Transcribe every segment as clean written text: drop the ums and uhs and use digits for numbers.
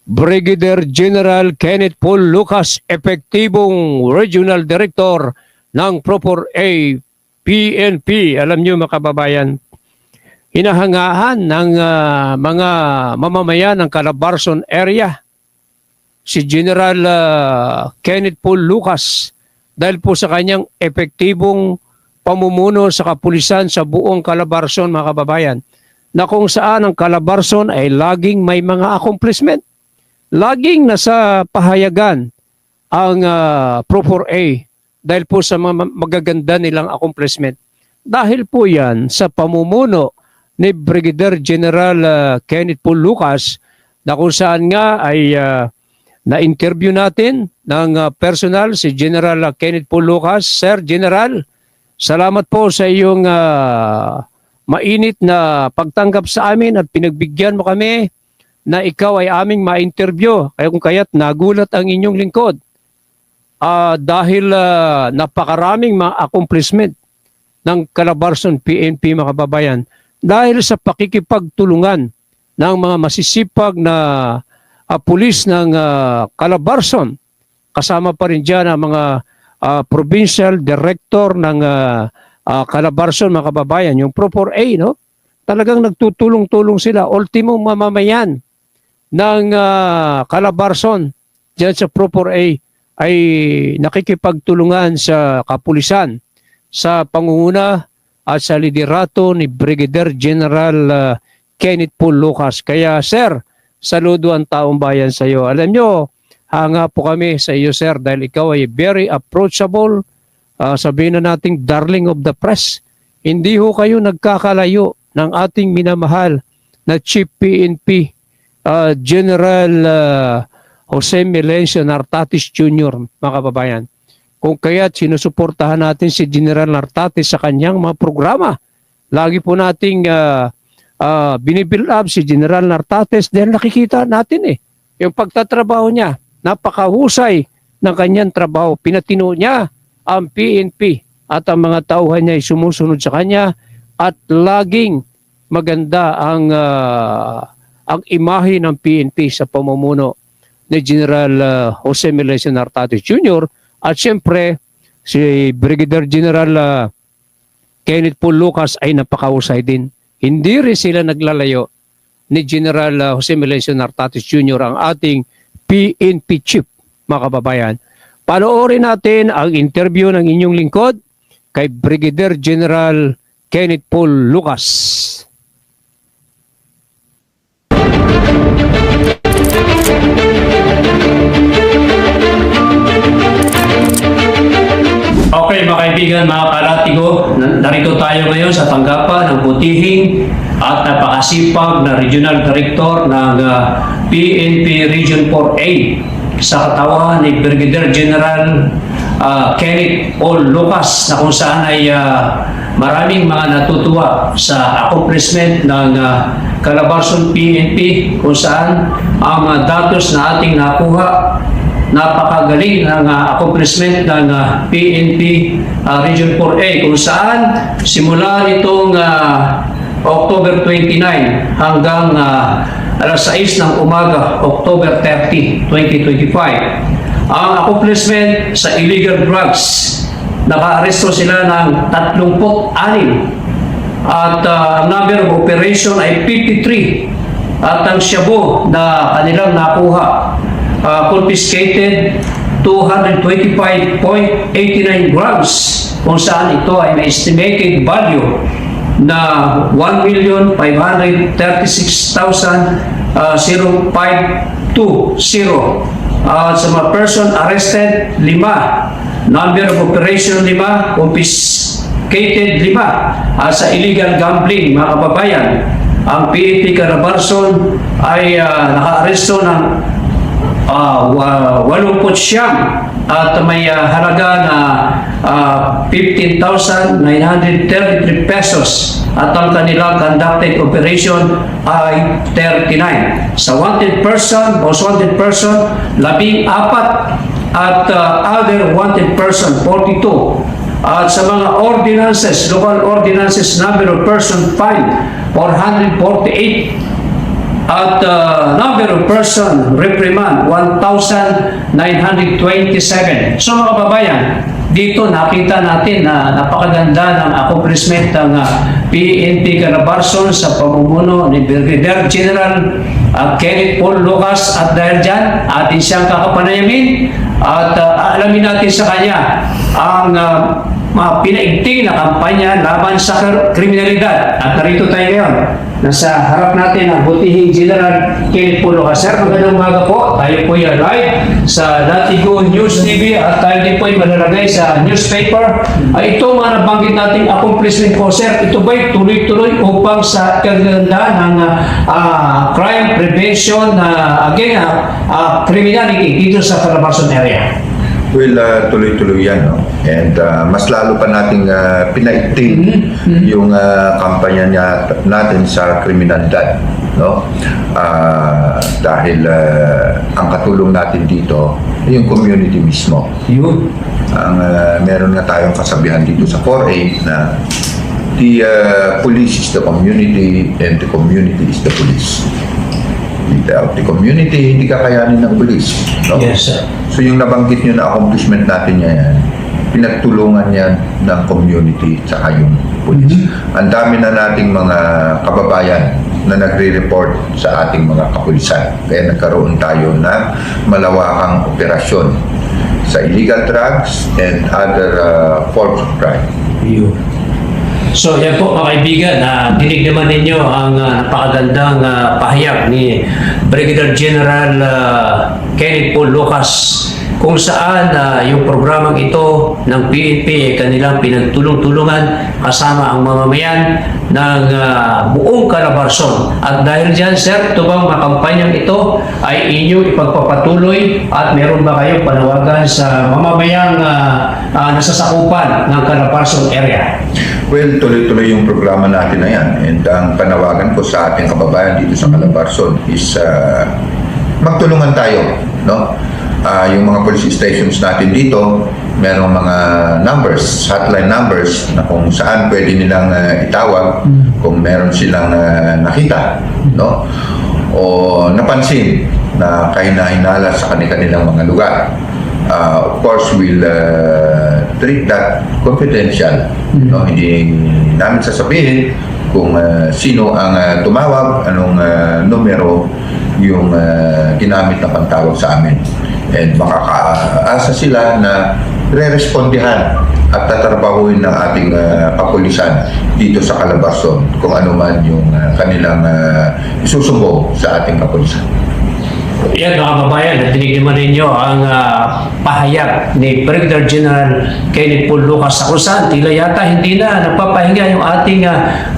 Brigadier General Kenneth Paul Lucas, epektibong Regional Director ng Proper A PNP. Alam niyo mga kababayan, hinahangaan ng mga mamamayan ng Calabarzon area si General Kenneth Paul Lucas dahil po sa kanyang epektibong pamumuno sa kapulisan sa buong Calabarzon mga kababayan, na kung saan ang Calabarzon ay laging may mga accomplishment. Laging nasa pahayagan ang Proper A dahil po sa mga magaganda nilang accomplishment. Dahil po yan sa pamumuno ni Brigadier General Kenneth Paul Lucas, na kung saan nga ay na-interview natin ng personal si General Kenneth Paul Lucas. Sir General, salamat po sa iyong mainit na pagtanggap sa amin at pinagbigyan mo kami na ikaw ay aming ma-interview. Kaya kung kaya't nagulat ang inyong lingkod dahil napakaraming mga accomplishment ng Calabarzon PNP mga kababayan dahil sa pakikipagtulungan ng mga masisipag na pulis ng Calabarzon. Kasama pa rin dyan ang mga provincial director ng Calabarzon mga kababayan, yung Proper A, no? Talagang nagtutulong-tulong sila. Ultimo mamamayan ng Calabarzon dyan sa Proper A ay nakikipagtulungan sa kapulisan sa pangunguna at sa liderato ni Brigadier General Kenneth Paul Lucas. Kaya sir, saludo ang taong bayan sa iyo. Alam nyo, hanga po kami sa iyo sir dahil ikaw ay very approachable, sabihin na nating darling of the press. Hindi ho kayo nagkakalayo ng ating minamahal na Chief PNP General Jose Melencio Nartatis Jr. mga kababayan. Kung kaya't sinusuportahan natin si General Nartatis sa kanyang mga programa. Lagi po nating binibuild up si General Nartatis dahil nakikita natin yung pagtatrabaho niya. Napakahusay ng kanyang trabaho. Pinatino niya ang PNP at ang mga tauhan niya ay sumusunod sa kanya at laging maganda ang imahe ng PNP sa pamumuno ni General Jose Melencio Nartatis Jr. At siyempre, si Brigadier General Kenneth Paul Lucas ay napakahusay din. Hindi rin sila naglalayo ni General Jose Melencio Nartatis Jr. ang ating PNP chief, mga kababayan. Panoorin natin ang interview ng inyong lingkod kay Brigadier General Kenneth Paul Lucas. Okay mga kaibigan, mga kalatigo, narito tayo ngayon sa tanggapan ng butihing at napakasipag na Regional Director ng PNP Region 4A sa katawan ni Brigadier General Kenneth Paul Lucas, na kung saan ay maraming mga natutuwa sa accomplishment ng Calabarzon PNP, kung saan ang datos na ating nakuha, napakagaling ng accomplishment ng PNP Region 4A, kung saan simula nitong October 29 hanggang alas 6 ng umaga, October 30, 2025. Ang accomplishment sa illegal drugs, naka-aresto sila ng 36 at number of operation ay 53 at ang shabu na kanilang nakuha confiscated 225.89 grams, kung saan ito ay may estimated value na 1,536,050. Sa mga person arrested, 5. Number of operation, 5. Confiscated, 5. Sa illegal gambling, mga kababayan, ang PNP Calabarzon ay naka-aresto ng 89 at may halaga na 15,933 pesos at ang kanilang conducted operation ay 39. Sa wanted person, most wanted person, 14 at other wanted person, 42. At sa mga ordinances, local ordinances, number of person fined, 448. At number of person reprimand 1,927. So mga kababayan, dito nakita natin na napakaganda ng accomplishment ng PNP Calabarzon sa pamumuno ni Brigadier General Kenneth Paul Lucas, at dahil dyan atin siyang kakapanayamin at alamin natin sa kanya ang pinaigting na kampanya laban sa kriminalidad. At narito tayo ngayon. Nasa harap natin ang butihing General Kenneth Paul Lucas. Sir, magandang umaga po. Tayo po ay live sa Latigo News TV at tayo din po ay malalagay sa newspaper. Ito mga nabanggit nating accomplishment po, sir. Ito ba'y tuloy-tuloy upang sa kaganda ng crime prevention criminality dito sa Calabarzon area? Well, tuloy-tuloy yan, no? And mas lalo pa nating pinaigting yung kampanya natin sa kriminalidad, no? Dahil ang katulong natin dito yung community mismo. Yun. Ang meron nga tayong kasabihan dito sa 4A na the police is the community and the community is the police. Without the community, hindi kakayanin ng police, no? Yes, sir. So yung nabanggit nyo na accomplishment natin yan, pinagtulungan yan ng community tsaka yung police. Ang dami na nating mga kababayan na nagre-report sa ating mga kapulisan. Kaya nagkaroon tayo ng malawakang operasyon sa illegal drugs and other forms of crime. Yun. So yan po mga kaibigan, dinig naman ninyo ang napakagandang pahayag ni Brigadier General Kenneth Paul Lucas, kung saan yung programang ito ng PNP ay kanilang pinagtulong-tulungan kasama ang mamamayan ng buong Calabarzon. At dahil dyan, sir, ito bang mga kampanyang ito ay inyong ipagpapatuloy at meron ba kayong panawagan sa mamamayang nasasakupan ng Calabarzon area? Well, tuloy-tuloy yung programa natin na yan. And ang panawagan ko sa ating kababayan dito sa Calabarzon is magtulungan tayo, no? Yung mga police stations natin dito, merong mga numbers, hotline numbers na kung saan pwede nilang itawag kung meron silang nakita, no? O napansin na kahinahinala sa kanilang mga lugar. Of course, we'll treat that confidential. No? Hindi namin sasabihin kung sino ang tumawag, anong numero yung ginamit na pantawag sa amin. And makakaasa sila na re-respondihan at tatrabahuin ng ating kapulisan dito sa Calabarzon kung ano man yung kanilang isusumbong sa ating kapulisan. Yan mga kababayan, natinig naman ninyo ang pahayag ni Brigadier General Kenneth Paul Lucas, sa kung saan tila yata hindi na nagpapahinga yung ating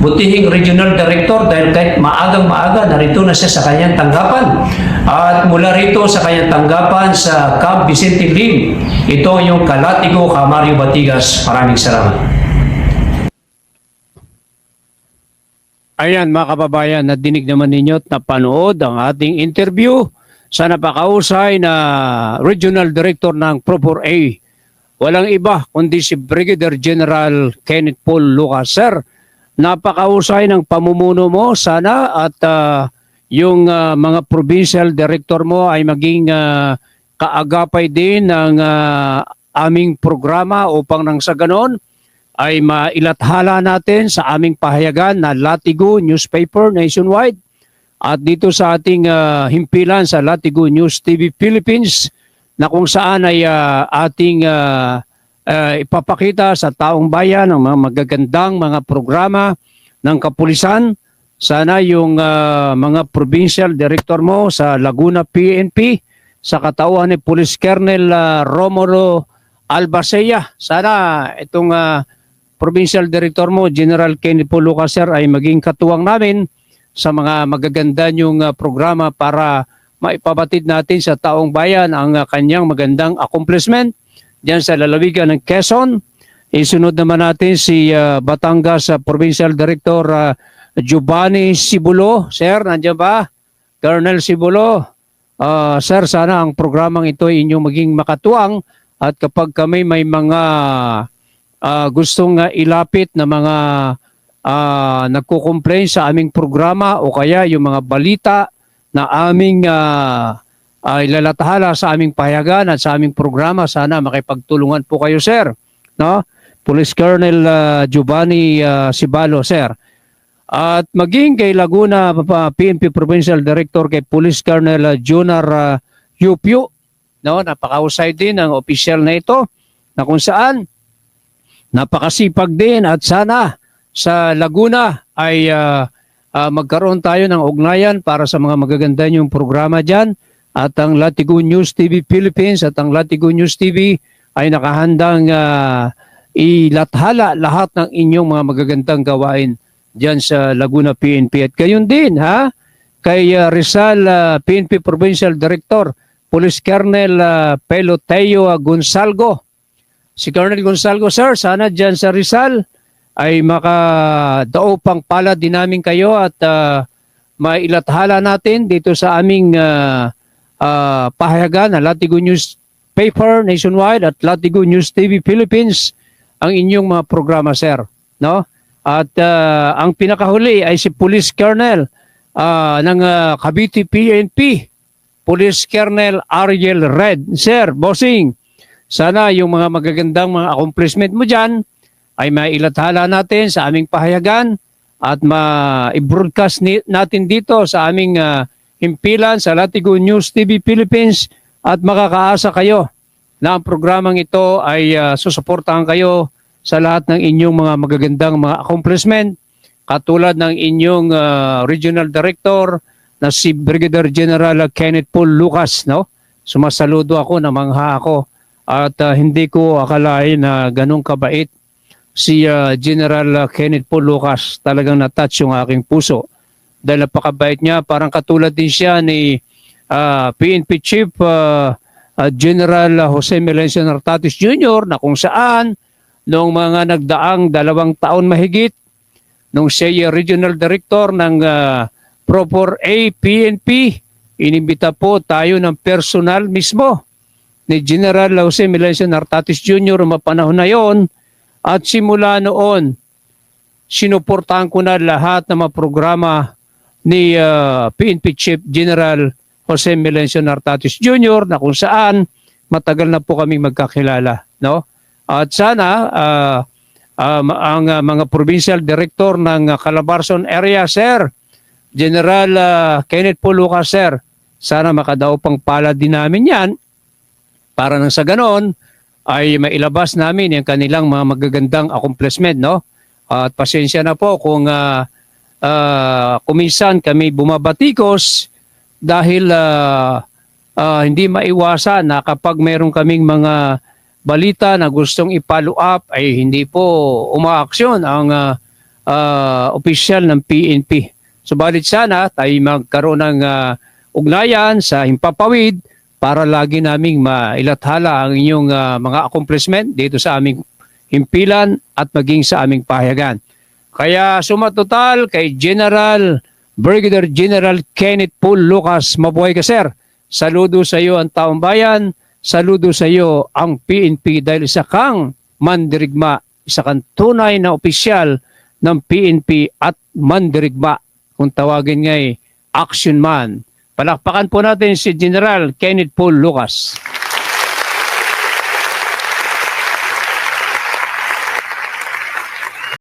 butihing Regional Director dahil kahit maagang-maaga narito na siya sa kanyang tanggapan. At mula rito sa kanyang tanggapan sa Camp Vicente Lim, ito yung Kalatigo, Camario, Batigas. Maraming salamat. Ayan mga kababayan, nadinig naman ninyo at napanood ang ating interview sa napakausay na Regional Director ng Pro4A. Walang iba kundi si Brigadier General Kenneth Paul Lucas. Sir, napakausay ng pamumuno mo sana at yung mga provincial director mo ay maging kaagapay din ng aming programa upang nang sa ganon ay mailathala natin sa aming pahayagan na Latigo Newspaper Nationwide at dito sa ating himpilan sa Latigo News TV Philippines na kung saan ay ating ipapakita sa taong bayan ang mga magagandang mga programa ng kapulisan. Sana yung mga provincial director mo sa Laguna PNP sa katauhan ni Police Colonel Romulo Albacea, sana itong provincial director mo, General Kenneth Paul Lucas, sir, ay maging katuwang namin sa mga magaganda niyong programa para maipabatid natin sa taong bayan ang kanyang magandang accomplishment diyan sa lalawigan ng Quezon. Isunod naman natin si Batangas Provincial Director Giovanni Sibulo. Sir, nandiyan ba? Colonel Sibulo. Sir, sana ang programang ito ay inyong maging makatuwang at kapag kami may mga gustong ilapit na mga nagko-complain sa aming programa o kaya yung mga balita na aming ilalathala sa aming pahayagan at sa aming programa. Sana makipagtulungan po kayo, sir. No? Police Colonel Giovanni Sibalo, sir. At maging kay Laguna PNP Provincial Director kay Police Colonel Jonar Yupyo. No, napakahusay din ang opisyal na ito na kung saan napakasipag din at sana sa Laguna ay magkaroon tayo ng ugnayan para sa mga magaganda niyong programa dyan. At ang Latigo News TV Philippines at ang Latigo News TV ay nakahandang ilathala lahat ng inyong mga magagandang gawain dyan sa Laguna PNP. At gayon din kay Rizal PNP Provincial Director Police Colonel Peloteo Gonsalgo. Si Colonel Gonsalgo, sir, sana dyan sa Rizal ay makadaupang pala din namin kayo at mailathala natin dito sa aming pahayagan na Latigo News Paper Nationwide at Latigo News TV Philippines ang inyong mga programa, sir. No? At ang pinakahuli ay si Police Colonel ng Cavite PNP. Police Colonel Ariel Red. Sir, bossing, sana yung mga magagandang mga accomplishment mo dyan ay mailathala natin sa aming pahayagan at ma-broadcast natin dito sa aming himpilan sa Latigo News TV Philippines at makakaasa kayo na ang programang ito ay susuportahan kayo sa lahat ng inyong mga magagandang mga accomplishment katulad ng inyong Regional Director na si Brigadier General Kenneth Paul Lucas, no? Sumasaludo ako, namangha ako at hindi ko akalain na ganun kabait si General Kenneth Paul Lucas. Talagang na-touch yung aking puso dahil napakabait niya. Parang katulad din siya ni PNP Chief General Jose Melencio Nartatis Jr. na kung saan noong mga nagdaang 2 taon mahigit nung siya Regional Director ng Proper A PNP, inimbita po tayo ng personal mismo ni General Jose Melencio Nartatis Jr. mapanahon na yon at simula noon sinuportahan ko na lahat ng mga programa ni PNP Chief General Jose Melencio Nartatis Jr. na kung saan matagal na po kaming magkakilala, no? At sana ang mga provincial director ng Calabarzon area, sir, General Kenneth Paul Lucas, sir, sana makadaupang pala din namin yan para nang sa ganon ay mailabas namin yung kanilang mga magagandang accomplishment, no? At pasensya na po kung kuminsan kami bumabatikos dahil hindi maiwasan na kapag meron kaming mga balita na gustong i-follow up ay hindi po umaaksyon ang opisyal ng PNP. Subalit sana tayo magkaroon ng ugnayan sa himpapawid para lagi naming mailathala ang inyong mga accomplishment dito sa aming himpilan at maging sa aming pahayagan. Kaya sumatotal kay Brigadier General Kenneth Paul Lucas, mabuhay ka, sir. Saludo sa iyo ang taong bayan, saludo sa iyo ang PNP dahil isa kang mandirigma, isa kang tunay na opisyal ng PNP at mandirigma. Kung tawagin nga'y action man. Palakpakan po natin si General Kenneth Paul Lucas.